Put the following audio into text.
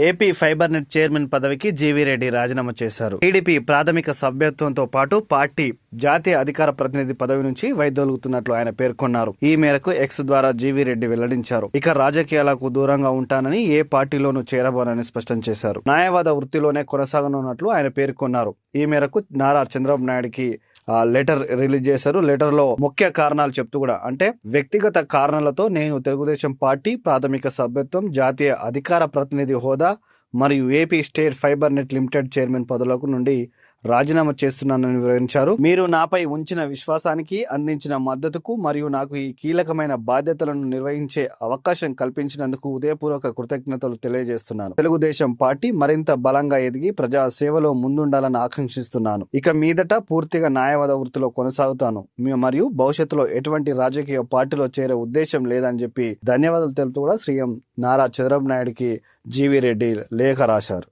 AP fibre net chairman పదవికి GV Reddy రాజీనామా చేశారు. టీడీపీ ప్రాథమిక సభ్యత్వంతో పాటు పార్టీ జాతీయ అధికార ప్రతినిధి పదవి నుంచి వైదొలుగుతున్నట్లు ఆయన పేర్కొన్నారు. ఈ మేరకు ఎక్స్ ద్వారా జీవీ రెడ్డి వెల్లడించారు. ఇక రాజకీయాలకు దూరంగా ఉంటానని, ఏ పార్టీలోనూ చేరబోనని స్పష్టం చేశారు. న్యాయవాద వృత్తిలోనే కొనసాగనున్నట్లు ఆయన పేర్కొన్నారు. ఈ మేరకు నారా చంద్రబాబు నాయుడికి లెటర్ రిలీజ్ చేశారు. లెటర్ లో ముఖ్య కారణాలు చెప్తూ కూడా, అంటే వ్యక్తిగత కారణాలతో నేను తెలుగుదేశం పార్టీ ప్రాథమిక సభ్యత్వం, జాతీయ అధికార ప్రతినిధి హోదా మరియు AP state fibre net limited chairman పదవులకు నుండి రాజీనామా చేస్తున్నానని వివరించారు. మీరు నాపై ఉంచిన విశ్వాసానికి, అందించిన మద్దతుకు మరియు నాకు ఈ కీలకమైన బాధ్యతలను నిర్వహించే అవకాశం కల్పించినందుకు హృదయపూర్వక కృతజ్ఞతలు తెలియజేస్తున్నాను. తెలుగుదేశం పార్టీ మరింత బలంగా ఎదిగి ప్రజా సేవలో ముందుండాలని ఆకాంక్షిస్తున్నాను. ఇక మీదట పూర్తిగా న్యాయవాద వృత్తిలో కొనసాగుతాను మరియు భవిష్యత్తులో ఎటువంటి రాజకీయ పార్టీలో చేరే ఉద్దేశం లేదని చెప్పి ధన్యవాదాలు తెలుపుతూ కూడా సీఎం నారా చంద్రబాబు నాయుడికి జీవీ రెడ్డి లేఖ రాశారు.